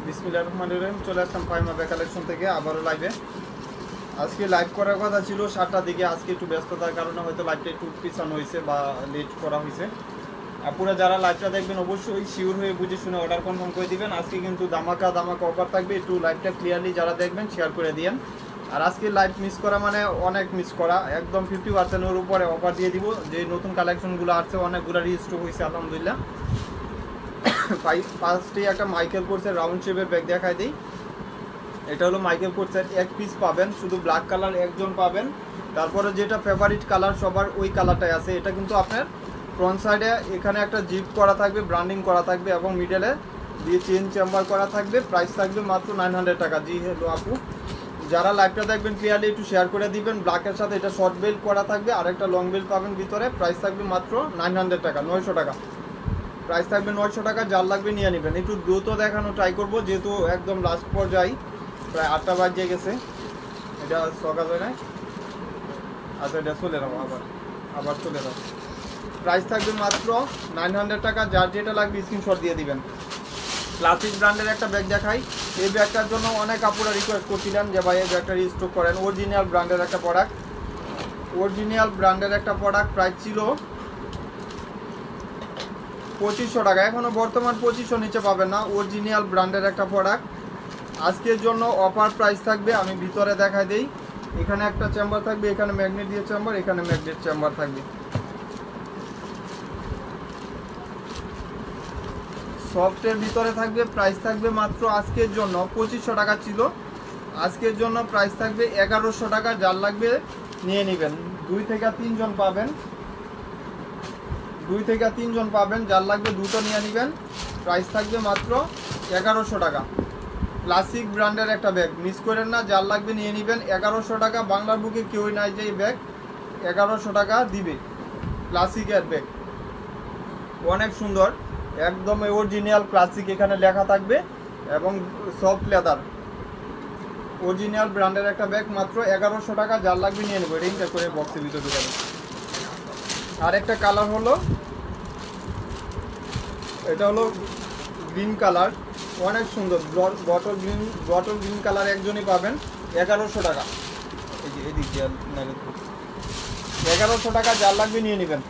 বিসমিল্লাহির রহমানির রহিম। চলে আসলাম ফাইমা ব্যাগ কালেকশন থেকে আবারও লাইভে। আজকে লাইভ করার কথা ছিল 7টার দিকে, আজকে একটু ব্যস্ততার কারণে হয়তো লাইভটা একটু পিছানো হয়েছে বা লেট করা হয়েছে। আপনারা যারা লাইভটা দেখবেন অবশ্যই শিওর হয়ে বুঝে শুনে অর্ডার কনফার্ম করে দিবেন। আজকে কিন্তু ধামাকা অফার থাকবে, একটু লাইভটা ক্লিয়ারলি যারা দেখবেন শেয়ার করে দিন। আর আজকে লাইভ মিস করা মানে অনেক মিস করা, একদম 50%-এর উপরে অফার দিয়ে দিব। যে নতুন কালেকশনগুলো আসছে অনেকগুলো রিস্টক হয়েছে আলহামদুলিল্লাহ। ফার্স্টে একটা মাইকেল কোর্সের রাউন্ড শেপের ব্যাগ দেখাই দিই। এটা হলো মাইকেল কোর্সের, এক পিস পাবেন, শুধু ব্ল্যাক কালার একজন পাবেন। তারপরে যেটা ফেভারিট কালার সবার ওই কালারটাই আছে। এটা কিন্তু আপনার ফ্রন্ট সাইডে এখানে একটা জিপ করা থাকবে, ব্র্যান্ডিং করা থাকবে এবং মিডলে দিয়ে চেন চেম্বার করা থাকবে। প্রাইস থাকবে মাত্র 900 টাকা। জি হ্যালো আপু, যারা লাইভটা দেখবেন ক্লিয়ারলি একটু শেয়ার করে দিবেন। ব্ল্যাকের সাথে এটা শর্ট বেল্ট করা থাকবে আর একটা লং বেল্ট পাবেন ভিতরে। প্রাইস থাকবে মাত্র 900 টাকা, 900 টাকা প্রাইস থাকবে। 900 টাকা, যার লাগবে নিয়ে নেবেন। একটু দ্রুত দেখানো ট্রাই করবো যেহেতু একদম লাস্ট পর্যায়ে, প্রায় 8টা বাজে গেছে। এটা সকাল হয় না, আচ্ছা এটা চলে যাবো, আবার চলে যাবো। প্রাইস থাকবে মাত্র 900 টাকা, যার যেটা লাগবে স্ক্রিনশট দিয়ে দিবেন। ক্লাসিক ব্র্যান্ডের একটা ব্যাগ দেখাই। এই ব্যাগটার জন্য অনেক আপুরা রিকোয়েস্ট করছিলেন যে ভাই এই ব্যাগটা রিস্টক করেন। অরিজিনাল ব্র্যান্ডের একটা প্রোডাক্ট, প্রাইস ছিল 2500 টাকা। এখনও বর্তমান 2500 নিচে পাবেন না। অরিজিনাল ব্র্যান্ডের একটা প্রোডাক্ট, আজকের জন্য অফার প্রাইস থাকবে। আমি ভিতরে দেখাই দেই। এখানে একটা চেম্বার থাকবে, এখানে ম্যাগনেট দিয়ে চেম্বার, এখানে ম্যাগনেট চেম্বার থাকবে। সফটের ভিতরে থাকবে। প্রাইস থাকবে মাত্র আজকের জন্য 2500 টাকা ছিল, আজকের জন্য প্রাইস থাকবে 1100 টাকা। যার লাগবে নিয়ে নেবেন। 2 থেকে 3 জন পাবেন, যার লাগবে দুটো নিয়ে নেবেন। প্রাইস থাকবে মাত্র 1100 টাকা। ক্লাসিক ব্র্যান্ডের একটা ব্যাগ, মিস করেন না, যার লাগবে নিয়ে নেবেন। 1100 টাকা, বাংলার বুকে কেউই নাই যে এই ব্যাগ 1100 টাকা দিবে। ক্লাসিকের ব্যাগ অনেক সুন্দর, একদম অরিজিনাল ক্লাসিক এখানে লেখা থাকবে এবং সফট লেদার। অরিজিনাল ব্র্যান্ডের একটা ব্যাগ, মাত্র 1100 টাকা, যার লাগবে নিয়ে নেবো। রিংটা করে বক্সের ভিতরে ঢুকাবে। আর একটা কালার হলো, এটা হলো গ্রিন কালার, অনেক সুন্দর বটল গ্রিন কালার একজনই পাবেন। 1100 টাকা। এই যে এদিক দিয়ে 1100 টাকা, যার লাগবে নিয়ে নেবেন।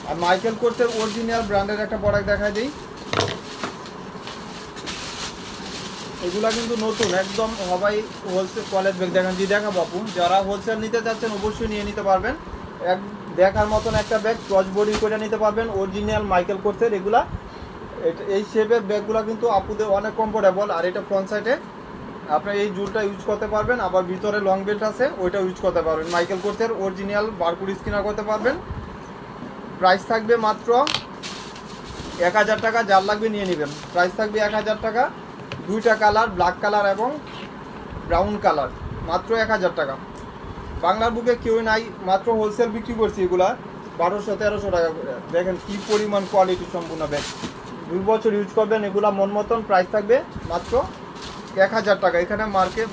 আর মাইকেল কোর্সের অরিজিনাল ব্র্যান্ডের একটা প্রোডাক্ট দেখাই দিই। এগুলা কিন্তু নতুন একদম, সবাই হোলসেল কলেজ ব্যাগ দেখেন। জি দেখা বাপু, যারা হোলসেল নিতে চাচ্ছেন অবশ্যই নিয়ে নিতে পারবেন। এক দেখার মতন একটা ব্যাগ, ক্রস বডি করে নিতে পারবেন। অরিজিনাল মাইকেল কোর্সের এগুলা, এই শেপের ব্যাগগুলো কিন্তু আপুদের অনেক কমফোর্টেবল। আর এটা ফ্রন্ট সাইডে আপনার এই জুলটা ইউজ করতে পারবেন, আবার ভিতরে লং বেল্ট আছে ওইটা ইউজ করতে পারবেন। মাইকেল কোর্সের অরিজিনাল বারকোড স্ক্যানার করতে পারবেন। প্রাইস থাকবে মাত্র 1000 টাকা, যার লাগবে নিয়ে নেবেন। প্রাইস থাকবে 1000 টাকা। 2টা কালার, ব্ল্যাক কালার এবং ব্রাউন কালার, মাত্র 1000 টাকা। বাংলার বুকে কেউ নাই, মাত্র হোলসেল বিক্রি করছি এগুলা 1200-1300 টাকা করে। দেখেন কি পরিমাণ কোয়ালিটি সম্পূর্ণ ব্যাগ, 2 বছর ইউজ করবেন এগুলা মন মতন। প্রাইস থাকবে মাত্র 1000 টাকা। এখানে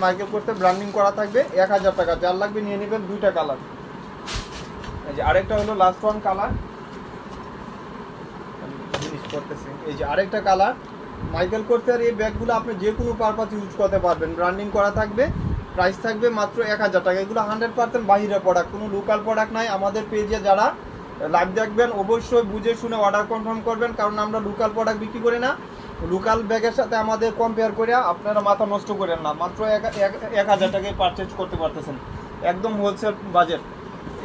মাইকেল করতে ব্র্যান্ডিং করা থাকবে। 1000 টাকা, যার লাগবে নিয়ে নেবেন। 2টা কালার। এই যে আরেকটা হলো লাস্ট ওয়ান কালার, এই যে আরেকটা কালার। মাইকেল কোর্সের এই ব্যাগগুলো আপনি যে কোনো পারপাস ইউজ করতে পারবেন, ব্র্যান্ডিং করা থাকবে। প্রাইস থাকবে মাত্র 1000 টাকা। এগুলো 100% বাইরের প্রোডাক্ট, কোনো লোকাল প্রোডাক্ট নাই। আমাদের পেজে যারা লাইভ দেখবেন অবশ্যই বুঝে শুনে অর্ডার কনফার্ম করবেন, কারণ আমরা লোকাল প্রোডাক্ট বিক্রি করি না। লোকাল ব্যাগের সাথে আমাদের কম্পেয়ার করে আপনারা মাথা নষ্ট করেন না। মাত্র 1000 টাকায় পারচেজ করতে পারতেছেন, একদম হোলসেল বাজেট।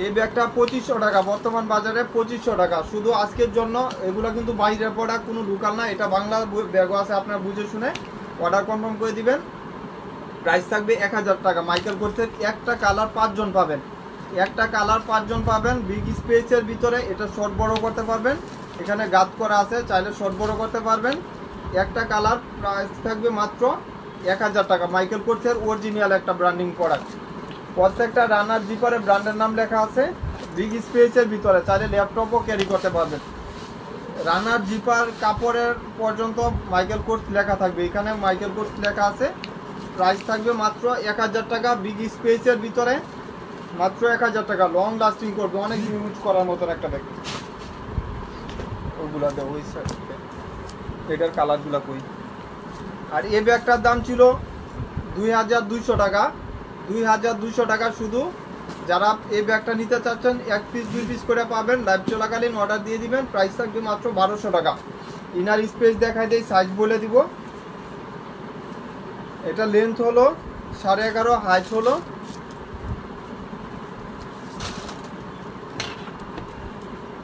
এই ব্যাগটা 2500 টাকা, বর্তমান বাজারে 2500 টাকা শুধু আজকের জন্য। এগুলো কিন্তু বাইরের প্রোডাক্ট, কোনো লোকাল না। এটা বাংলার ব্যাগও আছে, আপনারা বুঝে শুনে অর্ডার কনফার্ম করে দিবেন। প্রাইস থাকবে 1000 টাকা। মাইকেল কোর্সের একটা কালার 5 জন পাবেন, একটা কালার 5 জন পাবেন। বিগ স্পেসের ভিতরে এটা শর্ট বড় করতে পারবেন, এখানে গাত করা আছে, চাইলে শর্ট বড় করতে পারবেন। একটা কালার, প্রাইস থাকবে মাত্র 1000 টাকা। মাইকেল কোর্সের অরিজিনাল একটা ব্র্যান্ডিং প্রোডাক্ট, প্রত্যেকটা রানার জিপারে ব্র্যান্ডের নাম লেখা আছে। বিগ স্পেসের ভিতরে চাইলে ল্যাপটপও ক্যারি করতে পারবেন। রানার জিপার কাপড়ের পর্যন্ত মাইকেল কোর্স লেখা থাকবে, এখানে মাইকেল কোর্স লেখা আছে। প্রাইস থাকবে মাত্র 1000 টাকা। বিগ স্পেসের ভিতরে মাত্র 1000 টাকা। লং লাস্টিং করবে, অনেক ইউজ করার মতন একটা ব্যাগ। ওগুলা দেবো ওই সাইড, এটার কালারগুলা কই, আর এই ব্যাগটার দাম ছিল 2200 টাকা। 2200 টাকা শুধু। যারা এই ব্যাগটা নিতে চাচ্ছেন 1 পিস 2 পিস করে পাবেন, লাইভ চলাকালীন অর্ডার দিয়ে দিবেন। প্রাইস থাকবে মাত্র 1200 টাকা। ইনার স্পেস দেখাই দেই, সাইজ বলে দিব। এটা লেন্থ হলো 11.5, হাইট হলো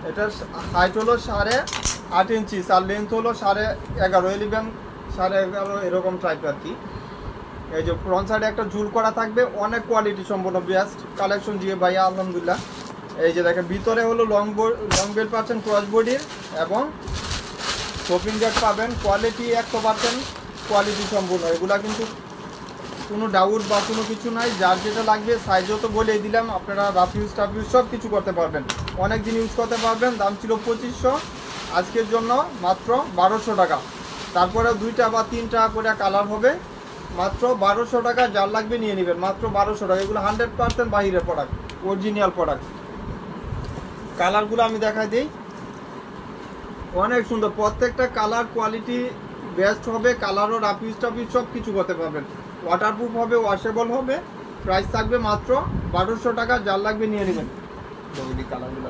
এটার হাইট হলো 8.5 ইঞ্চি, আর লেন্থ হলো 11.5, 11.5 এরকম টাইপ আর কি। এই যে ফ্রন্ট সাইডে একটা ঝুল করা থাকবে, অনেক কোয়ালিটি সম্পন্ন বেস্ট কালেকশন দিয়ে ভাইয়া আলহামদুলিল্লাহ। এই যে দেখেন ভিতরে হলো লং বেল্ট পাচ্ছেন ক্রস বডির, এবং শপিং ব্যাগ পাবেন কোয়ালিটি 100% কোয়ালিটি সম্পূর্ণ। এগুলা কিন্তু কোনো ডাউট বা কোনো কিছু নাই। যার যেটা লাগবে সাইজও তো বলেই দিলাম, আপনারা রাফ ইউজ টাফ ইউজ সব কিছু করতে পারবেন, অনেক দিন ইউজ করতে পারবেন। দাম ছিল 2500, আজকের জন্য মাত্র 1200 টাকা। তারপরে 2টা বা 3টা করে কালার হবে, মাত্র 1200 টাকা। যার লাগবে নিয়ে নেবেন, মাত্র 1200 টাকা। এগুলো 100% বাহিরের প্রোডাক্ট, অরিজিনাল প্রোডাক্ট। কালারগুলো আমি দেখাই দিই, অনেক সুন্দর, প্রত্যেকটা কালার কোয়ালিটি বেস্ট হবে। কালারও রাফ ইউজ টাফ ইউজ সব কিছু করতে পারবেন, ওয়াটারপ্রুফ হবে, ওয়াশেবল হবে। প্রাইস থাকবে মাত্র 1200 টাকা। যার লাগবে নিয়ে নেবেন। কালারগুলো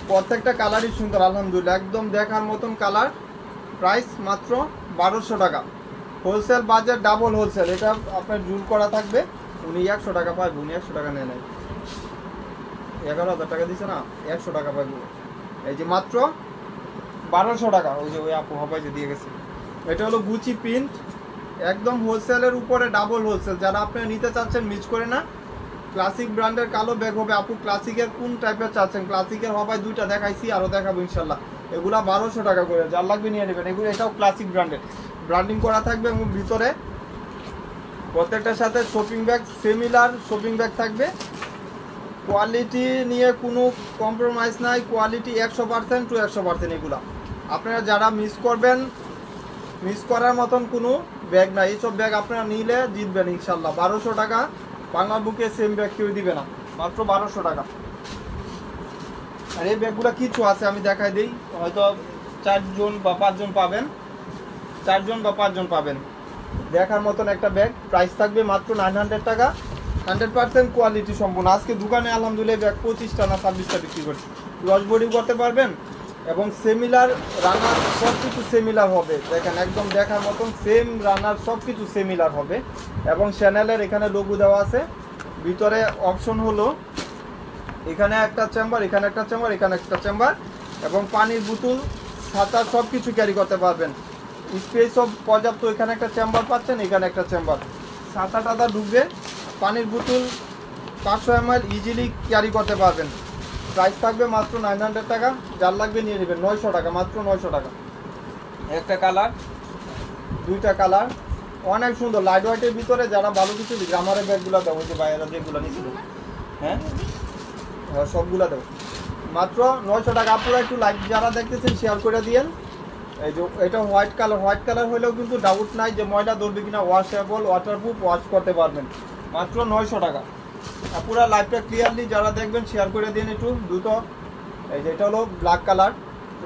প্রত্যেকটা কালারই সুন্দর আলহামদুলিল্লাহ, একদম দেখার মতন কালার। প্রাইস মাত্র 1200 টাকা। হোলসেল বাজার ডাবল হোলসেল, এটা আপনার জুল করা থাকবে। উনি 100 টাকা পাইব, উনি 100 টাকা নেয় নাই, 11,000 টাকা দিছে না, 100 টাকা পাইব। এই যে মাত্র 1200 টাকা। ওই যে ওই আপু হবাই যে দিয়ে গেছে। এটা হলো গুচি প্রিন্ট, একদম হোলসেলের উপরে ডাবল হোলসেল। যারা আপনারা নিতে চাচ্ছেন মিস করে না। ক্লাসিক ব্র্যান্ডের কালো ব্যাগ হবে। আপু ক্লাসিকের কোন টাইপের চাচ্ছেন? ক্লাসিকের হবাই 2টা দেখাইছি, আরও দেখাবো ইনশাল্লাহ। এগুলা 1200 টাকা করে, যার লাগবে নিয়ে নেবেন। এগুলো এটাও ক্লাসিক ব্র্যান্ডের, ব্র্যান্ডিং করা থাকবে। এবং ভিতরে প্রত্যেকটার সাথে shopping bag, similar shopping bag থাকবে। কোয়ালিটি নিয়ে কোনো কম্প্রোমাইজ নাই, কোয়ালিটি 100% টু 100%। এগুলা আপনারা যারা মিস করবেন, মিস করার মতন কোনো ব্যাগ নাই। এইসব ব্যাগ আপনারা নিলে জিতবেন ইনশাল্লাহ। 1200 টাকা, বাংলার বুকে সেম ব্যাগ কেউ দিবে না, মাত্র 1200 টাকা। আর এই ব্যাগগুলো কিছু আছে আমি দেখাই দিই, হয়তো 4 জন বা 5 জন পাবেন, 4 জন বা 5 জন পাবেন দেখার মতন একটা ব্যাগ। প্রাইস থাকবে মাত্র 900 টাকা। 100% কোয়ালিটি সম্পূর্ণ। আজকে দোকানে আলহামদুলিল্লাহ ব্যাগ 25টা না 26টা বিক্রি করছি। ক্রস বডি করতে পারবেন, এবং সিমিলার রানার সব কিছু সিমিলার হবে। দেখেন একদম দেখার মতন সেম রানার সব কিছু সিমিলার হবে। এবং চ্যানেলের এখানে লোগো দেওয়া আছে। ভিতরে অপশন হলো এখানে একটা চেম্বার, এখানে একটা চেম্বার, এখানে একটা চেম্বার, এবং পানির বোতল, ছাতা সব কিছু ক্যারি করতে পারবেন। স্পেস সব পর্যাপ্ত। এখানে একটা চেম্বার পাচ্ছেন, এখানে একটা চেম্বার। ছাতা টাতা ঢুকবে। পানির বোতল 500 ml ইজিলি ক্যারি করতে পারবেন। প্রাইস থাকবে মাত্র 900 টাকা। যার লাগবে নিয়ে নেবেন, 900 টাকা, মাত্র 900 টাকা। একটা কালার, 2টা কালার, অনেক সুন্দর লাইট ওয়েটের ভিতরে। যারা ভালো কিছু গ্রামারের ব্যাগগুলো দেবো, যে বাইরে যেগুলো নিচ্ছিল, হ্যাঁ সবগুলো দেবো, মাত্র 900 টাকা। আপনারা একটু লাইক যারা দেখতেছেন শেয়ার করে দিয়েন। এই যে এটা হোয়াইট কালার, হোয়াইট কালার হলেও কিন্তু ডাউট নাই যে ময়লা ধরবে কিনা, ওয়াশেবল, ওয়াটারপ্রুফ, ওয়াশ করতে পারবেন, মাত্র 900 টাকা। পুরো লাইভটা ক্লিয়ারলি যারা দেখবেন শেয়ার করে দিন একটু দ্রুত। এই যে এটা হলো ব্ল্যাক কালার,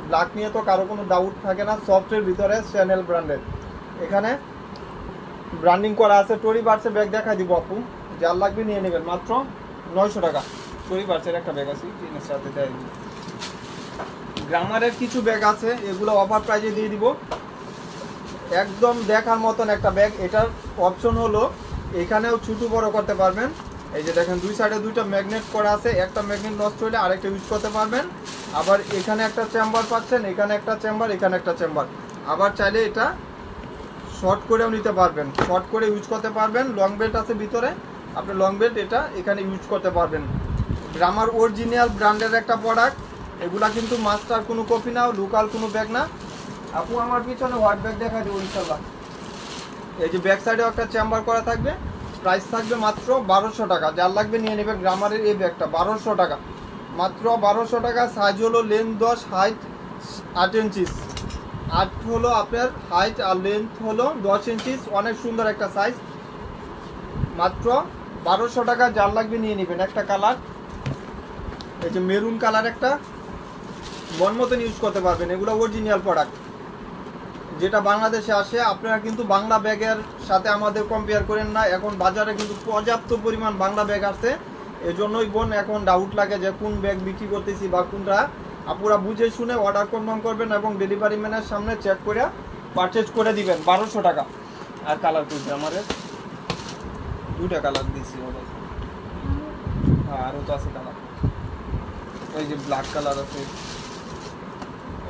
ব্ল্যাক নিয়ে তো কারো কোনো ডাউট থাকে না। সফটের ভিতরে চ্যানেল ব্র্যান্ডের, এখানে ব্র্যান্ডিং করা আছে। টরি বার্সের ব্যাগ দেখা দিব আপু, যার লাগবে নিয়ে নেবেন, মাত্র 900 টাকা। টরি বার্সের একটা ব্যাগ আছে, টিনের সাথে দেয়। গ্রামারের কিছু ব্যাগ আছে, এগুলো অফার প্রাইজে দিয়ে দিব। একদম দেখার মতন একটা ব্যাগ। এটার অপশন হলো এখানেও ছোটো বড় করতে পারবেন। এই যে দেখেন 2 সাইডে 2টা ম্যাগনেট করা আছে। একটা ম্যাগনেট নষ্ট হলে আরেকটা ইউজ করতে পারবেন। আবার এখানে একটা চেম্বার পাচ্ছেন, এখানে একটা চেম্বার, এখানে একটা চেম্বার। আবার চাইলে এটা শর্ট করেও নিতে পারবেন, শর্ট করে ইউজ করতে পারবেন। লং বেল্ট আছে ভিতরে, আপনি লং বেল্ট এটা এখানে ইউজ করতে পারবেন। গ্রামার অরিজিনাল ব্র্যান্ডের একটা প্রোডাক্ট। এগুলা কিন্তু মাস্টার কোনো কপি না, লোকাল কোনো ব্যাগ না। আপু আমার পিছনে হোয়াইট ব্যাগ দেখা দেবো ইনশাল্লাহ। এই যে ব্যাক সাইডেও একটা চেম্বার করা থাকবে। প্রাইস থাকবে মাত্র 1200 টাকা। যার লাগবে নিয়ে নেবেন গ্রামারের এই ব্যাগটা, 1200 টাকা, মাত্র 1200 টাকা। সাইজ হলো লেন্থ 10, হাইট 8 ইঞ্চিস। 8 হলো আপনার হাইট, আর লেন্থ হলো 10 ইঞ্চিস। অনেক সুন্দর একটা সাইজ, মাত্র 1200 টাকা। যার লাগবে নিয়ে নেবেন। একটা কালার, এই যে মেরুন কালার, একটা মন মতন ইউজ করতে পারবেন। এগুলো অরিজিনাল প্রোডাক্ট, যেটা বাংলাদেশে আসে, আপনারা কিন্তু বাংলা ব্যাগের সাথে আমাদের কম্পেয়ার করেন না। এখন বাজারে কিন্তু পর্যাপ্ত পরিমাণ বাংলা ব্যাগ আছে, এজন্যই বোন এখন ডাউট লাগে যে কোন ব্যাগ বিক্রি করতেছি বা কোনটা। আপনারা বুঝে শুনে অর্ডার কনফার্ম করবেন এবং ডেলিভারি ম্যানের সামনে চেক করে পারচেজ করে দিবেন 1200 টাকা। আর কালার করছে আমার দুইটা কালার দিচ্ছি ওদের, আরও তো আছে কালার। এই যে ব্ল্যাক কালার আছে,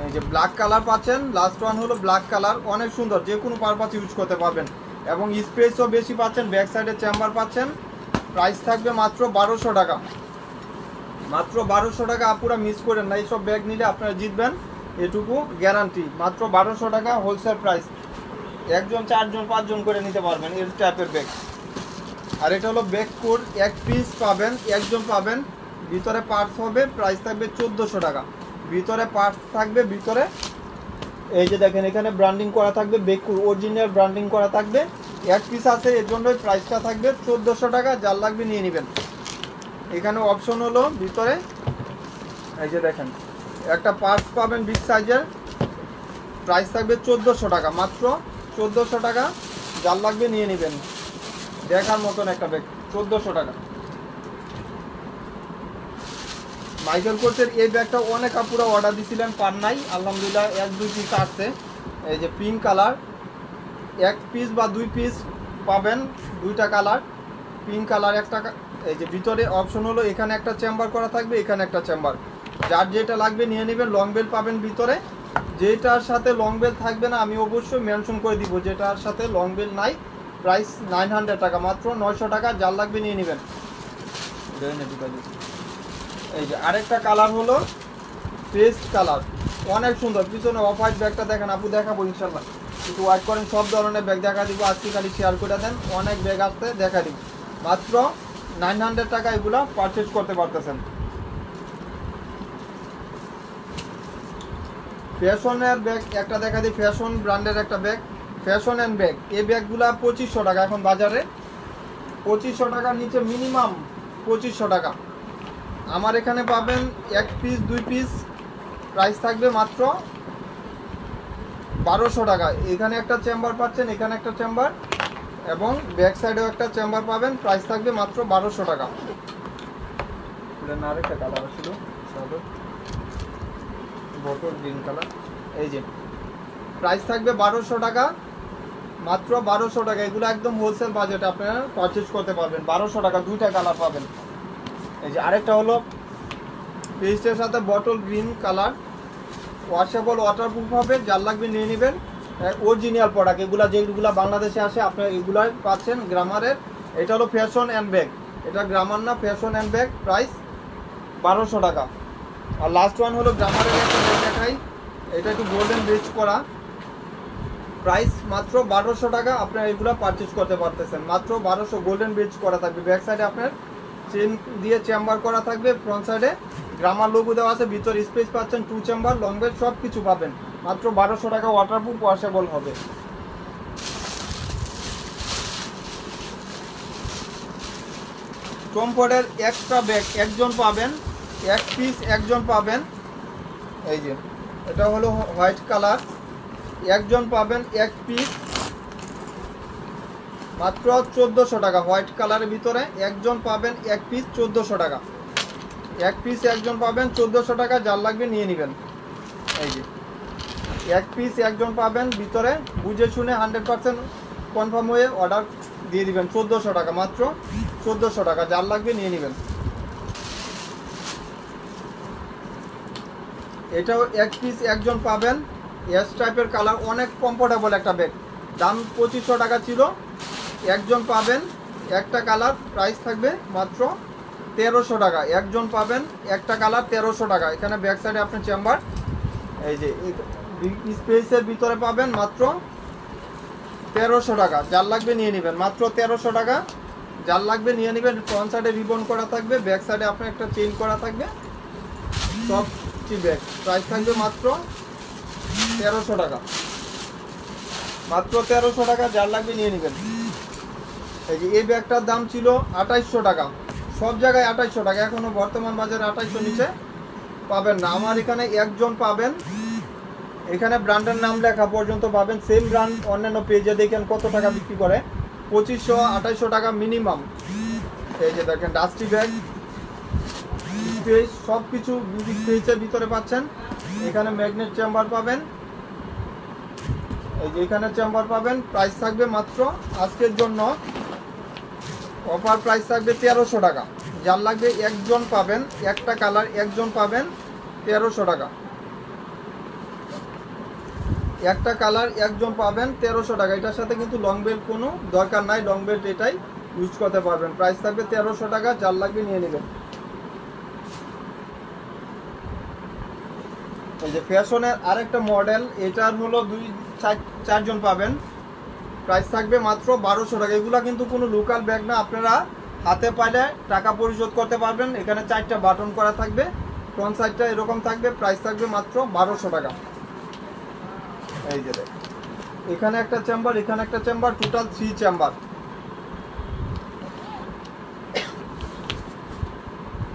এই যে ব্ল্যাক কালার পাচ্ছেন। লাস্ট ওয়ান হলো ব্ল্যাক কালার, অনেক সুন্দর, যে কোনো পারপাস ইউজ করতে পারবেন এবং স্পেসও বেশি পাচ্ছেন। ব্যাক সাইডে চেম্বার পাচ্ছেন। প্রাইস থাকবে মাত্র 1200 টাকা, মাত্র 1200 টাকা। আপনারা মিস করেন না, এইসব ব্যাগ নিলে আপনারা জিতবেন, এটুকু গ্যারান্টি। মাত্র 1200 টাকা হোলসেল প্রাইস, একজন 4 জন 5 জন করে নিতে পারবেন এই টাইপের ব্যাগ। আর এটা হলো ব্যাগ কোড, 1 পিস পাবেন, একজন পাবেন। ভিতরে পার্টস হবে, প্রাইস থাকবে 1400 টাকা। ভিতরে পার্টস থাকবে, ভিতরে এই যে দেখেন এখানে ব্র্যান্ডিং করা থাকবে, ব্যাগ কোড অরিজিনাল ব্র্যান্ডিং করা থাকবে। 1 পিস আছে, এর জন্যই প্রাইসটা থাকবে 1400 টাকা। যার লাগবে নিয়ে নেবেন। এখানে অপশন হলো ভিতরে এই যে দেখেন একটা পার্টস পাবেন বিগ সাইজের, প্রাইস থাকবে 1400 টাকা, মাত্র 1400 টাকা। যার লাগবে নিয়ে নেবেন। দেখার মতন একটা ব্যাগ, 1400 টাকা। মাইকেল কোর্সের এই ব্যাগটা অনেক আপুরা অর্ডার দিয়েছিলেন, পান নাই, আলহামদুলিল্লাহ 1-2 পিস আসছে। এই যে পিঙ্ক কালার, 1 পিস বা 2 পিস পাবেন, 2টা কালার, পিঙ্ক কালার একটা। এই যে ভিতরে অপশন হলো এখানে একটা চেম্বার করা থাকবে, এখানে একটা চেম্বার। যার যেটা লাগবে নিয়ে নেবেন। লং বেল পাবেন ভিতরে, যেটার সাথে লং বেল থাকবে না আমি অবশ্যই মেনশন করে দিব, যেটার সাথে লং বেল নাই। প্রাইস 900 টাকা, মাত্র 900 টাকা। যার লাগবে নিয়ে নেবেন। এই যে আরেকটা কালার হলো পেস্ট কালার, অনেক সুন্দর। পিছনে অফ হোয়াইট ব্যাগটা দেখেন, আপু দেখাবো ইনশাল্লাহ, একটু ওয়াইট করেন। সব ধরনের ব্যাগ দেখা দিব আজকে, খালি শেয়ার করে দেন। অনেক ব্যাগ আসতে দেখা দিব। মাত্র 900 টাকা এগুলা পারচেজ করতে পারতেছেন। ফ্যাশনের ব্যাগ একটা দেখা দিই, ফ্যাশন ব্র্যান্ডের একটা ব্যাগ, ফ্যাশন অ্যান্ড ব্যাগ। এই ব্যাগগুলা 2500 টাকা এখন বাজারে, 2500 টাকার নিচে মিনিমাম 2500 টাকা। আমার এখানে পাবেন 1 পিস 2 পিস, প্রাইস থাকবে মাত্র 1200 টাকা। এখানে একটা চেম্বার পাচ্ছেন, এখানে একটা চেম্বার এবং ব্যাক সাইডেও একটা চেম্বার পাবেন। প্রাইস থাকবে মাত্র 1200 টাকা। আরেকটা কালার ছিল বটল গ্রিন কালার, এই যে প্রাইস থাকবে 1200 টাকা, মাত্র 1200 টাকা। এগুলো একদম হোলসেল বাজেটে আপনারা পারচেজ করতে পারবেন। 1200 টাকা 2টা কালার পাবেন। এই যে আরেকটা হলো পেস্টের সাথে bottle green colour, washable waterproof হবে। যার লাগবে নিয়ে নেবেন। অরিজিনাল প্রোডাক্ট এগুলা, যেগুলো বাংলাদেশে আসে আপনারা এগুলাই পাচ্ছেন গ্রামারের। এটা হলো ফ্যাশন অ্যান্ড ব্যাগ, এটা গ্রামার না, ফ্যাশন অ্যান্ড ব্যাগ। প্রাইস 1200 টাকা। আর লাস্ট ওয়ান হলো গ্রামারের একটা ব্যাগ দেখাই, এটা একটু গোল্ডেন বেচ করা, প্রাইস মাত্র 1200 টাকা। আপনারা এগুলো পারচেজ করতে পারতেছেন মাত্র 1200। গোল্ডেন বেচ করা থাকবে, ব্যাক সাইডে আপনার চেন দিয়ে চেম্বার করা থাকবে, ফ্রন্ট সাইডে গ্রামার লোগো দেওয়া আছে, ভিতর স্পেস পাচ্ছেন, 2 চেম্বার, লং বেল সব কিছু পাবেন। মাত্র 1200 টাকা, ওয়াটারপ্রুফ, ওয়াশেবল হবে। কমফোর্টের এক্সট্রা ব্যাগ একজন পাবেন, 1 পিস একজন পাবেন। এই যে এটা হলো হোয়াইট কালার, একজন পাবেন 1 পিস, মাত্র 1400 টাকা। হোয়াইট কালারের ভিতরে একজন পাবেন 1 পিস 1400 টাকা। 1 পিস একজন পাবেন 1400 টাকা। যার লাগবে নিয়ে নেবেন। এই যে 1 পিস একজন পাবেন, ভিতরে বুঝে শুনে 100% কনফার্ম হয়ে অর্ডার দিয়ে দিবেন। 1400 টাকা, মাত্র 1400 টাকা। যার লাগবে নিয়ে নেবেন। এটাও 1 পিস একজন পাবেন, এস টাইপের কালার, অনেক কমফোর্টেবল একটা ব্যাগ। দাম 2500 টাকা ছিল, একজন পাবেন একটা কালার, প্রাইস থাকবে মাত্র 1300 টাকা। একজন পাবেন একটা কালার, 1300 টাকা। এখানে ব্যাক সাইডে আপনার চেম্বার, এই যে স্পেসের ভিতরে পাবেন মাত্র 1300 টাকা। যার লাগবে নিয়ে নেবেন, মাত্র 1300 টাকা। যার লাগবে নিয়ে নেবেন। ফ্রন্ট সাইডে রিবন করা থাকবে, ব্যাক সাইডে আপনার একটা চেইন করা থাকবে, সব ব্যাগ। প্রাইস থাকবে মাত্র 1300 টাকা, মাত্র 1300 টাকা। যার লাগবে নিয়ে নেবেন। এই যে এই ব্যাগটার দাম ছিল 2800 টাকা, সব জায়গায় 2800 টাকা। এখনো বর্তমান বাজারে 2800 নিচে পাবেন না। আমার এখানে একজন পাবেন এখানে ব্র্যান্ডের নাম লেখা পর্যন্ত পাবেন। সেম ব্র্যান্ড অন্যান্য পেজে দেখেন কত টাকা বিক্রি করে, 2500 2800 টাকা মিনিমাম। এই যে দেখেন ডাস্টি ব্যাগ, স্পেস সব কিছু মিউজিক স্পেসের ভিতরে পাচ্ছেন। এখানে ম্যাগনেট চেম্বার পাবেন, এই যে এখানে চেম্বার পাবেন। প্রাইস থাকবে মাত্র আজকের জন্য অফার প্রাইস থাকবে 1300 টাকা। যার লাগবে একজন পাবেন, একটা কালার একজন পাবেন 1300 টাকা। একটা কালার একজন পাবেন 1300 টাকা। এটার সাথে কিন্তু লং বেল্ট কোনো দরকার নাই, লং বেল্ট এটাই ইউজ করতে পারবেন। প্রাইস থাকবে 1300 টাকা, যার লাগবে নিয়ে নেবেন। এই যে ফ্যাশনের আরেকটা মডেল, এটার হলো 2-4 জন পাবেন। প্রাইস থাকবে মাত্র 1200 টাকা। এগুলা কিন্তু কোনো লোকাল ব্যাগ না, আপনারা হাতে পাইলে টাকা পরিশোধ করতে পারবেন। এখানে 4টা বাটন করা থাকবে, ফ্রন্ট সাইডটা এরকম থাকবে। প্রাইস থাকবে মাত্র 1200 টাকা। এই যে দেখেন এখানে একটা চেম্বার, এখানে একটা চেম্বার, টোটাল 3 চেম্বার।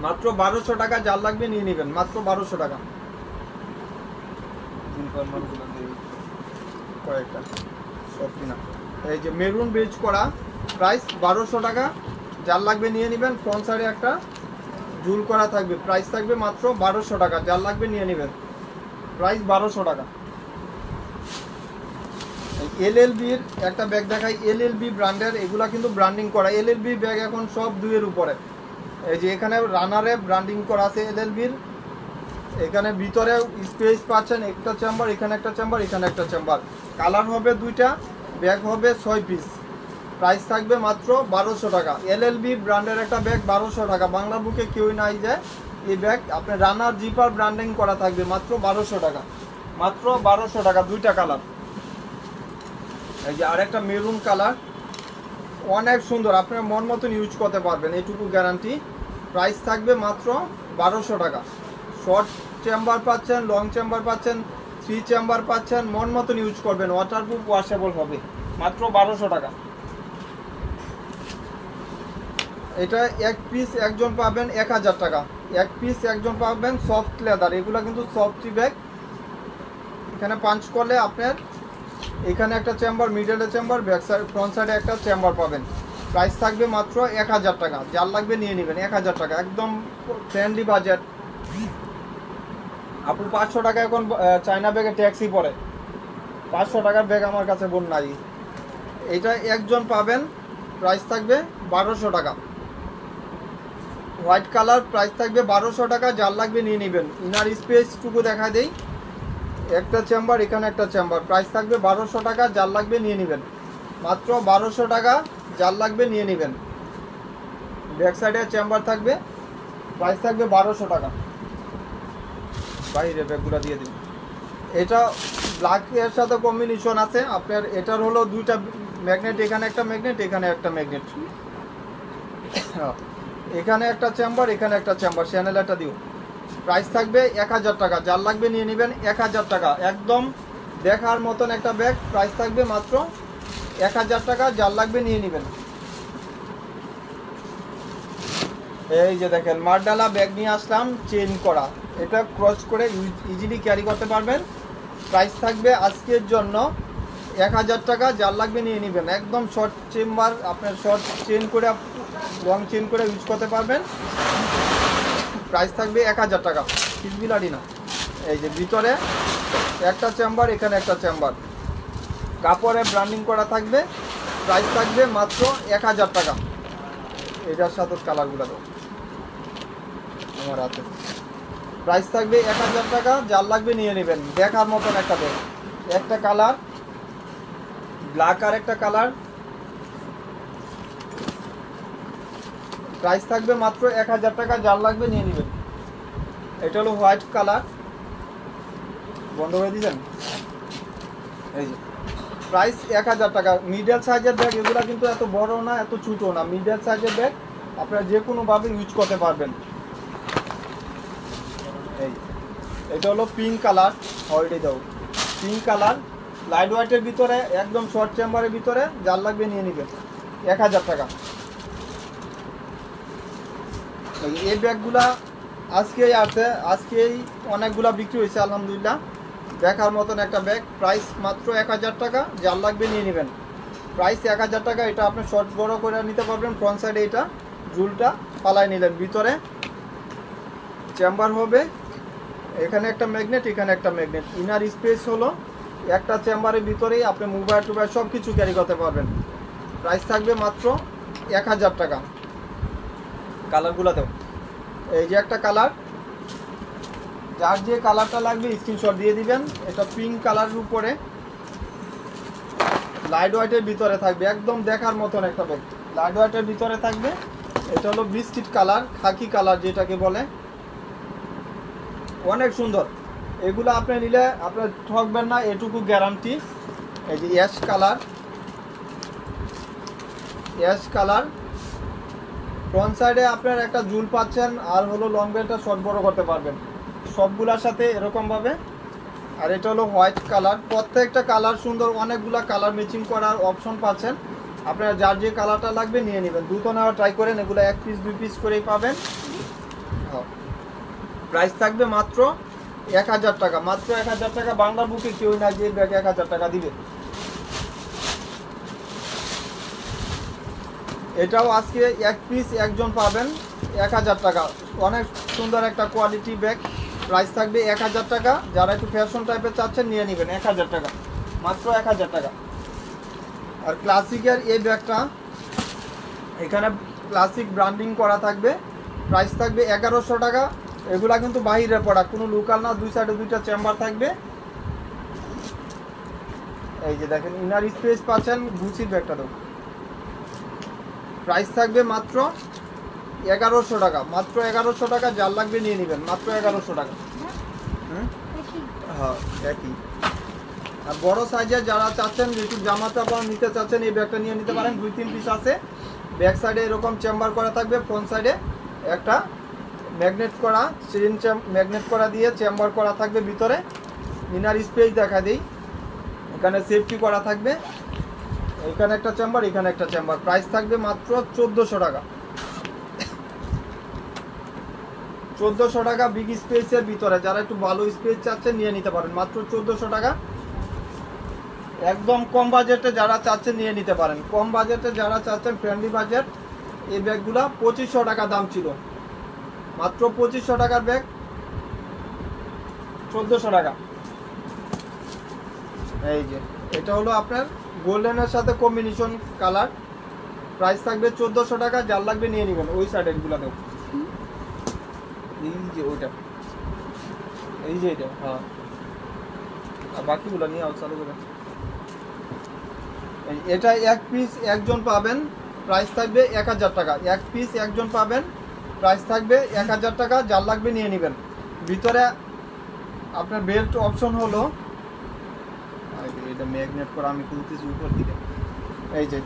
মাত্র 1200 টাকা, যার লাগবে নিয়ে নেবেন। মাত্র 1200 টাকা। কয়েকটা সব কিনা। এই যে মেরুন বেজ করা, প্রাইস 1200 টাকা, যার লাগবে নিয়ে নেবেন। ফ্রন্ট সাইডে একটা ঝুল করা থাকবে। প্রাইস থাকবে মাত্র 1200 টাকা, যার লাগবে নিয়ে নেবেন। প্রাইস 1200 টাকা। এলএলবির একটা ব্যাগ দেখাই, এলএলবি ব্র্যান্ডের। এগুলা কিন্তু ব্র্যান্ডিং করা। এলএলবি ব্যাগ এখন সব 2-এর উপরে। এই যে এখানে রানারে ব্র্যান্ডিং করা আছে এলএলবির। এখানে ভিতরে স্পেস পাচ্ছেন, একটা চেম্বার, এখানে একটা চেম্বার, এখানে একটা চেম্বার। কালার হবে 2টা, ব্যাগ হবে 6 পিস। প্রাইস থাকবে মাত্র 1200 টাকা। এলএলবি ব্র্যান্ডের একটা ব্যাগ 1200 টাকা। বাংলা বুকে কেউই নাই যায় এই ব্যাগ। আপনার রানার জিপার ব্র্যান্ডিং করা থাকবে, মাত্র 1200 টাকা। মাত্র 1200 টাকা, 2টা কালার। এই যে আরেকটা মেরুন কালার, অনেক সুন্দর, আপনার মন মতন ইউজ করতে পারবেন, এইটুকু গ্যারান্টি। প্রাইস থাকবে মাত্র 1200 টাকা। শর্ট চেম্বার পাচ্ছেন, লং চেম্বার পাচ্ছেন, 3 চেম্বার পাচ্ছেন, মন মতন ইউজ করবেন। ওয়াটারপ্রুফ, ওয়াশেবল হবে। মাত্র 1200 টাকা। এটা এক পিস একজন পাবেন 1000 টাকা। এক পিস একজন পাবেন সফট লেদার। এগুলো কিন্তু সফটি ব্যাগ। এখানে পাঞ্চ করলে আপনার এখানে একটা চেম্বার, মিডলে চেম্বার, ব্যাক সাইড ফ্রন্ট সাইডে একটা চেম্বার পাবেন। প্রাইস থাকবে মাত্র 1000 টাকা, যার লাগবে নিয়ে নেবেন। 1000 টাকা, একদম ফ্রেন্ডলি বাজেট। আপনি 500 টাকা এখন চায়না ব্যাগে ট্যাক্সি পড়ে, 500 টাকার ব্যাগ আমার কাছে বোন নাই। এটা একজন পাবেন, প্রাইস থাকবে 1200 টাকা। হোয়াইট কালার, প্রাইস থাকবে 1200 টাকা, যার লাগবে নিয়ে নেবেন। ইনার স্পেসটুকু দেখা দেই, একটা চেম্বার, এখানে একটা চেম্বার। প্রাইস থাকবে 1200 টাকা, যার লাগবে নিয়ে নেবেন। মাত্র 1200 টাকা, যার লাগবে নিয়ে নেবেন। ব্যাক সাইডে চেম্বার থাকবে, প্রাইস থাকবে 1200 টাকা। বাইরে ব্যাগগুলো দিয়ে দিন। এটা ব্ল্যাকের সাথে কম্বিনেশন আছে আপনার। এটার হলো 2টা ম্যাগনেট, এখানে একটা ম্যাগনেট, এখানে একটা ম্যাগনেট। এখানে একটা চেম্বার, এখানে একটা চেম্বার। চ্যানেল একটা দিও। প্রাইস থাকবে 1000 টাকা, যার লাগবে নিয়ে নেবেন। 1000 টাকা, একদম দেখার মতন একটা ব্যাগ। প্রাইস থাকবে মাত্র 1000 টাকা, যার লাগবে নিয়ে নেবেন। এই যে দেখেন মারডালা ব্যাগ নিয়ে আসলাম, চেইন করা। এটা ক্রস করে ইজিলি ক্যারি করতে পারবেন। প্রাইস থাকবে আজকের জন্য 1000 টাকা, যার লাগবে নিয়ে নেবেন। একদম শর্ট চেম্বার, আপনার শর্ট চেইন করে লং চেইন করে ইউজ করতে পারবেন। প্রাইস থাকবে 1000 টাকা, কিসবিলারি না। এই যে ভিতরে একটা চেম্বার, এখানে একটা চেম্বার, কাপড়ে ব্র্যান্ডিং করা থাকবে। প্রাইস থাকবে মাত্র 1000 টাকা। এটার সাথে কালারগুলো দাও আমার হাতে। প্রাইস থাকবে 1000 টাকা, যার লাগবে নিয়ে নেবেন। দেখার মতন একটা ব্যাগ, একটা কালার ব্ল্যাক আর একটা কালার। প্রাইস থাকবে মাত্র 1000 টাকা, যার লাগবে নিয়ে নেবেন। এটা হলো হোয়াইট কালার, বন্ধ করে দিবেন। এই যে প্রাইস 1000 টাকা। মিডিয়াম সাইজের ব্যাগ, এগুলো কিন্তু এত বড় না, এত ছোটো না। মিডিয়াম সাইজের ব্যাগ, আপনারা যে কোনোভাবে ইউজ করতে পারবেন। এই এটা হলো পিঙ্ক কালার, অলরেডি দাও। পিঙ্ক কালার লাইট হোয়াইটের ভিতরে, একদম শর্ট চেম্বারের ভিতরে, যার লাগবে নিয়ে নেবেন। 1000 টাকা। এই ব্যাগগুলা আজকেই আছে, আজকেই অনেকগুলা বিক্রি হয়েছে আলহামদুলিল্লাহ। দেখার মতন একটা ব্যাগ, প্রাইস মাত্র 1000 টাকা, যার লাগবে নিয়ে নেবেন। প্রাইস 1000 টাকা। এটা আপনি শর্ট বড় করে নিতে পারবেন। ফ্রন্ট সাইডে এটা ঝুলটা পালায় নিলেন, ভিতরে চেম্বার হবে, এখানে একটা ম্যাগনেট, এখানে একটা ম্যাগনেট। ইনার স্পেস হলো একটা চেম্বারের ভিতরেই আপনি মোবাইল টোবাইল সব কিছু ক্যারি করতে পারবেন। প্রাইস থাকবে মাত্র 1000 টাকা। কালারগুলোতেও এই যে একটা কালার, যার যে কালারটা লাগবে স্ক্রিনশট দিয়ে দিবেন। এটা পিঙ্ক কালারের উপরে লাইট হোয়াইটের ভিতরে থাকবে, একদম দেখার মতন একটা ব্যাগ। লাইট হোয়াইটের ভিতরে থাকবে। এটা হলো বিস্কিট কালার, খাকি কালার যেটাকে বলে, অনেক সুন্দর। এগুলো আপনি নিলে আপনার ঠকবেন না, এটুকু গ্যারান্টি। এই যে ash colour, ash colour. Front সাইডে আপনার একটা ঝুল পাচ্ছেন, আর হলো লং বেলটা শর্ট বড় করতে পারবেন সবগুলোর সাথে এরকমভাবে। আর এটা হলো হোয়াইট কালার। প্রত্যেকটা কালার সুন্দর, অনেকগুলা কালার ম্যাচিং করার অপশন পাচ্ছেন। আপনার যার যে কালারটা লাগবে নিয়ে নেবেন। দুটো নেওয়া ট্রাই করেন, এগুলো 1 পিস 2 পিস করেই পাবেন। প্রাইস থাকবে মাত্র 1000 টাকা, মাত্র 1000 টাকা। বাংলা বুকে কেউ না যে ব্যাগে 1000 টাকা দিবে। এটাও আজকে 1 পিস একজন পাবেন 1000 টাকা। অনেক সুন্দর একটা কোয়ালিটি ব্যাগ। প্রাইস থাকবে 1000 টাকা। যারা একটু ফ্যাশন টাইপের চাচ্ছেন নিয়ে নেবেন 1000 টাকা, মাত্র 1000 টাকা। আর ক্লাসিকের এই ব্যাগটা, এখানে ক্লাসিক ব্র্যান্ডিং করা থাকবে। প্রাইস থাকবে 1100 টাকা। এগুলা কিন্তু বাহিরের প্রোডাক্ট, কোনো লোকাল না। দুই সাইডে দুইটা চেম্বার থাকবে। এই যে দেখেন ইনার স্পেস পাচ্ছেন। গুচির ব্যাগটা দেবো। প্রাইস থাকবে মাত্র 1100 টাকা, মাত্র 1100 টাকা। যার লাগবে নিয়ে নেবেন, মাত্র 1100 টাকা। হ্যাঁ একই। আর বড় সাইজের যারা চাচ্ছেন একটু জামা টামা নিতে চাচ্ছেন, এই ব্যাগটা নিয়ে নিতে পারেন। 2-3 পিস আছে। ব্যাক সাইডে এরকম চেম্বার করা থাকবে, ফ্রন্ট সাইডে একটা ম্যাগনেট করা, চেইন ম্যাগনেট করা দিয়ে চেম্বার করা থাকবে ভিতরে। ইনার স্পেস দেখা দিই, এখানে সেফটি করা থাকবে। এখানে একটা চেম্বার, এখানে একটা চেম্বার। প্রাইস থাকবে মাত্র 1400 টাকা, 1400 টাকা। বিগ স্পেসের ভিতরে যারা একটু ভালো স্পেস চাচ্ছেন নিয়ে নিতে পারেন, মাত্র 1400 টাকা। একদম কম বাজেটে যারা চাচ্ছেন নিয়ে নিতে পারেন। কম বাজেটে যারা চাচ্ছেন, ফ্রেন্ডলি বাজেট, এই ব্যাগগুলা 2500 টাকা দাম ছিল, মাত্র 2500 টাকার ব্যাগ 1400 টাকা। এই যে এটা হলো আপনার গোল্ডেনের সাথে কম্বিনেশন কালার। প্রাইস থাকবে 1400 টাকা। যার লাগবে নিয়ে নেবেন। ওই সাইডের গুলাতেও এই যে ওইটা, এই যে এটা, হ্যাঁ। আর বাকিগুলো নিয়ে আও চালু করে। এটা 1 পিস একজন পাবেন। প্রাইস থাকবে 1000 টাকা। 1 পিস একজন পাবেন। প্রাইস থাকবে 1000 টাকা। যার লাগবে নিয়ে নেবেন। ভিতরে আপনার বেল্ট অপশন হলো, এটা ম্যাগনেট করা, আমি খুলতেছি উপর দিকে। এই যে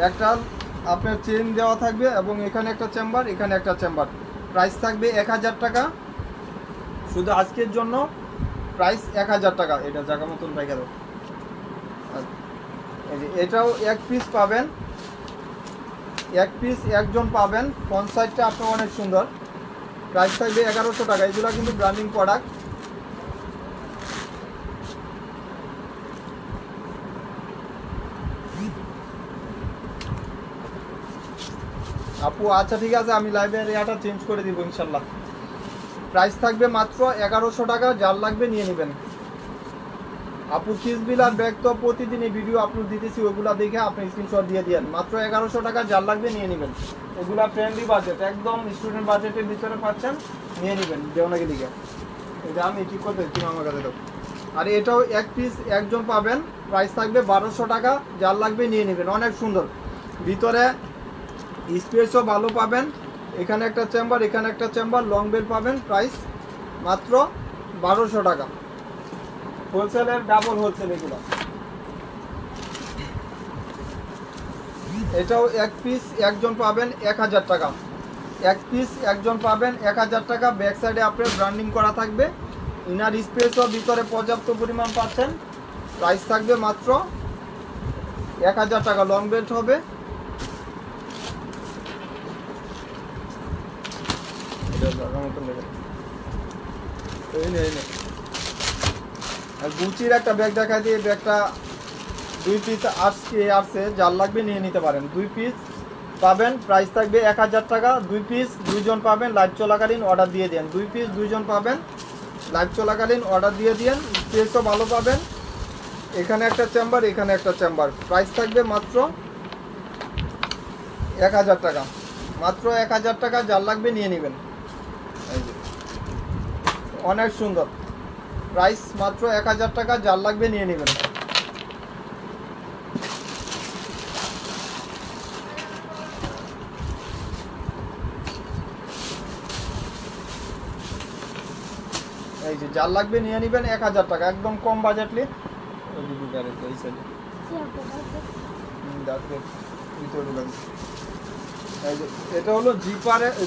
একটা আপনার চেন দেওয়া থাকবে, এবং এখানে একটা চেম্বার, এখানে একটা চেম্বার। প্রাইস থাকবে 1000 টাকা শুধু আজকের জন্য। প্রাইস 1000 টাকা। এটা জায়গা মতন রেখে দেবো। এই যে এটাও 1 পিস পাবেন, 1 পিস একজন পাবেন। ফ্রন্ট সাইডটা আপনার অনেক সুন্দর। প্রাইস থাকবে 1100 টাকা। এগুলো কিন্তু ব্র্যান্ডিং প্রোডাক্ট। আপু আচ্ছা ঠিক আছে, আমি লাইভের এয়াটা চেঞ্জ করে দিব ইনশাল্লাহ। প্রাইস থাকবে মাত্র 1100 টাকা। যার লাগবে নিয়ে নেবেন। আপু কিসবিলার ব্যাগ তো প্রতিদিনই ভিডিও আপলোড দিতেছি, ওইগুলো দেখে আপনি স্ক্রিনশট দিয়ে দিন। মাত্র 1100 টাকা। যার লাগবে নিয়ে নেবেন। এগুলা ফ্রেন্ডলি বাজেট, একদম স্টুডেন্ট বাজেটের ভিতরে পাচ্ছেন, নিয়ে নেবেন। দেওনাকে দিকে এটা আমি ঠিক করতে তুমি আমার কাছে দাও। আর এটাও 1 পিস একজন পাবেন। প্রাইস থাকবে 1200 টাকা। যার লাগবে নিয়ে নেবেন। অনেক সুন্দর, ভিতরে স্পেসও ভালো পাবেন। এখানে একটা চেম্বার, এখানে একটা চেম্বার, লং বেল পাবেন। প্রাইস মাত্র 1200 টাকা। হোলসেলের ডাবল হোলসেল এগুলো। এটাও 1 পিস একজন পাবেন 1000 টাকা। 1 পিস একজন পাবেন 1000 টাকা। ব্যাক সাইডে আপনার ব্র্যান্ডিং করা থাকবে। ইনার স্পেসও ভিতরে পর্যাপ্ত পরিমাণ পাচ্ছেন। প্রাইস থাকবে মাত্র 1000 টাকা। লং বেল্ট হবে। এটা জায়গা মতো নেবেন। এই নে আর গুচির একটা ব্যাগ দেখা দিয়ে, ব্যাগটা 2 পিস আসছে, যার লাগবে নিয়ে নিতে পারেন। 2 পিস পাবেন, প্রাইস থাকবে 1000 টাকা। 2 পিস 2 জন পাবেন, লাইভ চলাকালীন অর্ডার দিয়ে দেন। 2 পিস 2 জন পাবেন, লাইভ চলাকালীন অর্ডার দিয়ে দিন। স্পেসও ভালো পাবেন। এখানে একটা চেম্বার, এখানে একটা চেম্বার। প্রাইস থাকবে মাত্র 1000 টাকা, মাত্র 1000 টাকা। যার লাগবে নিয়ে নেবেন। অনেক সুন্দর, প্রাইস মাত্র 1000 টাকা। যার লাগবে নিয়ে নেবেন। এই যে যার লাগবে নিয়ে নেবেন 1000 টাকা, একদম কম বাজেটলি। এটা হলো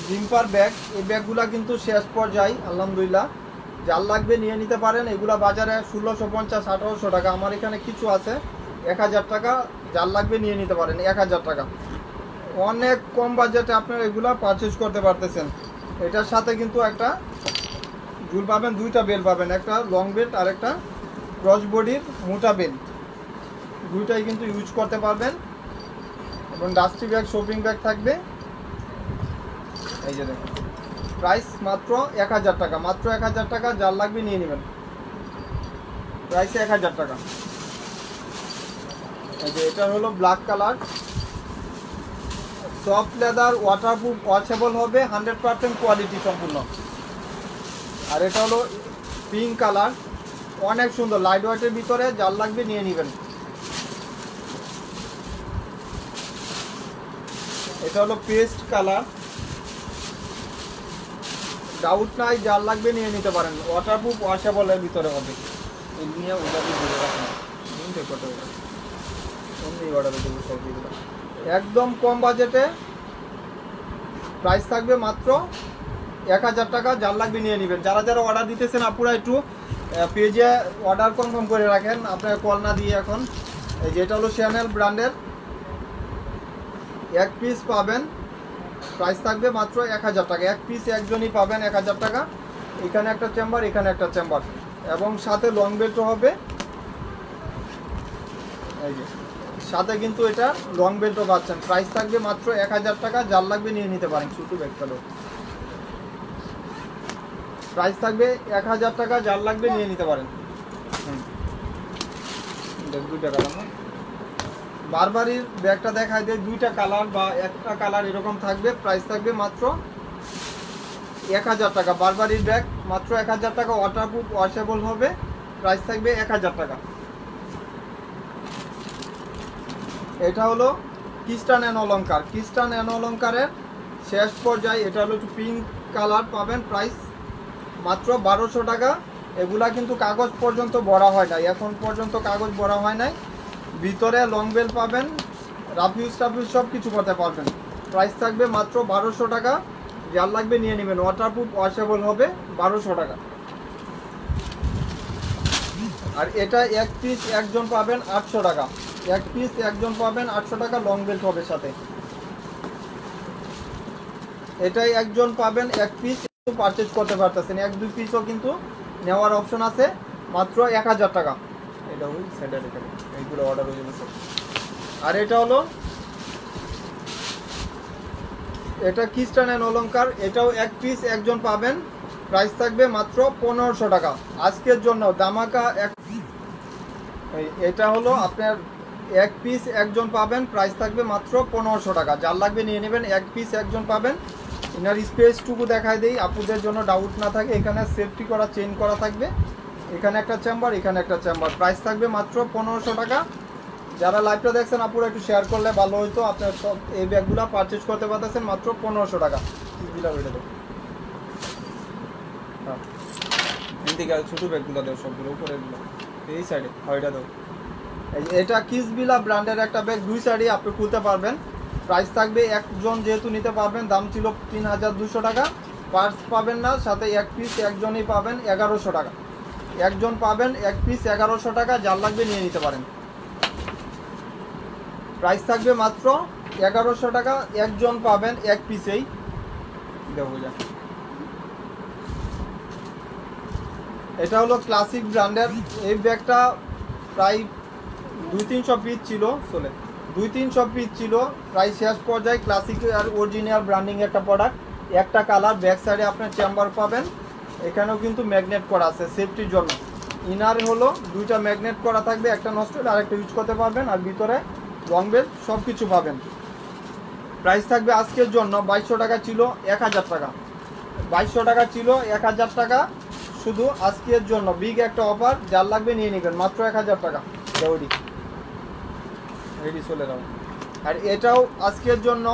জিম্পার ব্যাগ। এই ব্যাগগুলা কিন্তু শেষ পর্যায়ে আলহামদুলিল্লাহ। যার লাগবে নিয়ে নিতে পারেন। এগুলা বাজারে 1650-1800 টাকা, আমার এখানে কিছু আছে 1000 টাকা। যার লাগবে নিয়ে নিতে পারেন 1000 টাকা। অনেক কম বাজেটে আপনারা এগুলা পারচেজ করতে পারতেছেন। এটার সাথে কিন্তু একটা ঝুল পাবেন, 2টা বেল্ট পাবেন, একটা লং বেল্ট আর একটা ক্রস বডির মোটা বেল্ট। 2টাই কিন্তু ইউজ করতে পারবেন। এবং ডাস্টি ব্যাগ, শপিং ব্যাগ থাকবে। এই যে দেখুন, প্রাইস মাত্র 1000 টাকা, মাত্র 1000 টাকা। যার লাগবে নিয়ে নেবেন, প্রাইস 1000 টাকা। এই যে এটা হলো black colour, soft leather, waterproof, washable হবে, 100% কোয়ালিটি সম্পূর্ণ। আর এটা হলো পিঙ্ক কালার, অনেক সুন্দর, লাইট ওয়েটের ভিতরে। যার লাগবে নিয়ে নেবেন। এটা হলো পেস্ট কালার, ডাউট নাই, যার লাগবে নিয়ে নিতে পারেন। ওয়াটারপ্রুফ, ওয়াশেবলের ভিতরে হবে। একদম কম বাজেটে, প্রাইস থাকবে মাত্র 1000 টাকা। যার লাগবে নিয়ে নেবেন। যারা যারা অর্ডার দিতেছেন আপুরা একটু পেজে অর্ডার কনফার্ম করে রাখেন, আপনার কল না দিয়ে এখন। এই যে এটা হলো শ্যানেল ব্র্যান্ডের, 1 পিস পাবেন, প্রাইস থাকবে মাত্র 1000 টাকা। 1 পিস একজনই পাবেন 1000 টাকা। এখানে একটা চেম্বার, এখানে একটা চেম্বার, এবং সাথে লং বেল্টও হবে। এই যে সাথে কিন্তু এটা লং বেল্টও পাচ্ছেন। প্রাইস থাকবে মাত্র 1000 টাকা। যার লাগবে নিয়ে নিতে পারেন। ছোটো ব্যাগ কালো, প্রাইস থাকবে 1000 টাকা। যার লাগবে নিয়ে নিতে পারেন। 2টা কালার না, বারবারির ব্যাগটা দেখায় দেয় 2টা কালার বা একটা কালার এরকম থাকবে। প্রাইস থাকবে মাত্র 1000 টাকা। বারবারির ব্যাগ মাত্র 1000 টাকা। ওয়াটারপ্রুফ, ওয়াশেবল হবে। প্রাইস থাকবে 1000 টাকা। এটা হলো খ্রিস্টান অ্যান্ড অলংকার, খ্রিস্টান অ্যান্ড অলংকারের শেষ পর্যায়ে। এটা হলো একটু পিঙ্ক কালার পাবেন, প্রাইস মাত্র 1200 টাকা। এগুলা কিন্তু কাগজ পর্যন্ত ভরা হয় নাই, এখন পর্যন্ত কাগজ ভরা হয় নাই। ভিতরে লং বেল পাবেন, রাফিউজ টাফিউজ সব কিছু করতে পারবেন। প্রাইস থাকবে মাত্র 1200 টাকা। যার লাগবে নিয়ে নেবেন। ওয়াটারপ্রুফ, ওয়াশেবল হবে, 1200 টাকা। আর এটা 1 পিস একজন পাবেন 800 টাকা। 1 পিস একজন পাবেন 800 টাকা, লং বেল্ট হবে সাথে। এটাই একজন পাবেন 1 পিস পারচেজ করতে পারতেছেন। 1-2 পিসও কিন্তু নেওয়ার অপশন আছে, মাত্র 1000 টাকা। এটা ওই সেন্টার, এইগুলো অর্ডার হয়ে যাবে সব। আর এটা হলো, এটা খ্রিস্টান অ্যান্ড অলংকার, এটাও 1 পিস একজন পাবেন। প্রাইস থাকবে মাত্র 1500 টাকা। আজকের জন্য দামাকা এটা হলো আপনার 1 পিস একজন পাবেন। প্রাইস থাকবে মাত্র 1500 টাকা। যার লাগবে নিয়ে নেবেন। 1 পিস একজন পাবেন। এনার স্পেসটুকু দেখায় দেই আপুদের জন্য ডাউট না থাকে। এখানে সেফটি করা, চেইন করা থাকবে। এখানে একটা চেম্বার, এখানে একটা চেম্বার। প্রাইস থাকবে মাত্র 1500 টাকা। যারা লাইভটা দেখছেন আপুরা একটু শেয়ার করলে ভালো হইতো। আপনার সব এই ব্যাগগুলো পারচেজ করতে পারতেছেন মাত্র 1500 টাকা। হ্যাঁ, এদিকে ছোটো ব্যাগগুলো দেবো, সবগুলো উপরে এই সাইডে হয়টা দেবো। এটা কিসবিলা ব্র্যান্ডের একটা ব্যাগ, 2 সাইডে আপনি খুলতে পারবেন। প্রাইস থাকবে একজন যেহেতু নিতে পারবেন, দাম ছিল 3200 টাকা। পার্স পাবেন না, সাথে 1 পিস একজনই পাবেন 1100 টাকা। একজন পাবেন 1 পিস 1100 টাকা। যার লাগবে নিয়ে নিতে পারেন। প্রাইস থাকবে মাত্র 1100 টাকা। একজন পাবেন 1 পিসেই দেবো। এটা হলো ক্লাসিক ব্র্যান্ডের। এই ব্যাগটা প্রায় 200-300 পিস ছিল, চলে 200-300 পিস ছিল, প্রায় শেষ পর্যায়ে। ক্লাসিক আর অরিজিনাল ব্র্যান্ডিং একটা প্রোডাক্ট, একটা কালার। ব্যাক সাইডে আপনার চেম্বার পাবেন, এখানেও কিন্তু ম্যাগনেট করা আছে সেফটির জন্য। ইনার হলো 2টা ম্যাগনেট করা থাকবে, একটা নষ্ট হলে আরেকটা ইউজ করতে পারবেন। আর ভিতরে লং বেল্ট সব কিছু পাবেন। প্রাইস থাকবে আজকের জন্য 2200 টাকা ছিল 1000 টাকা, 2200 টাকা ছিল 1000 টাকা শুধু আজকের জন্য। বিগ একটা অফার, যার লাগবে নিয়ে নেবেন, মাত্র 1000 টাকা। রেডি চলে যাও। আর এটাও আজকের জন্য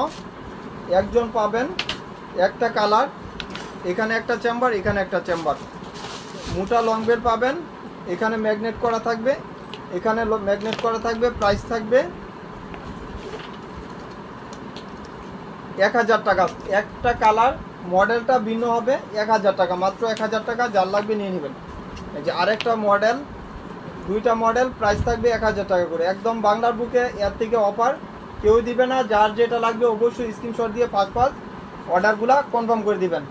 একজন পাবেন, একটা কালার, এখানে একটা চেম্বার, এখানে একটা চেম্বার। মোটা লং বেল পাবেন, এখানে ম্যাগনেট করা থাকবে, এখানে ম্যাগনেট করা থাকবে। প্রাইস থাকবে 1000 টাকা। একটা কালার, মডেলটা ভিন্ন হবে, 1000 টাকা, মাত্র 1000 টাকা। যার লাগবে নিয়ে নেবেন। এই যে আরেকটা মডেল, 2টা মডেল, প্রাইস থাকবে 1000 টাকা করে। একদম বাংলার বুকে এর থেকে অফার কেউ দিবে না। যার যেটা লাগবে অবশ্যই স্ক্রিনশট দিয়ে 5 অর্ডারগুলা কনফার্ম করে দিবেন।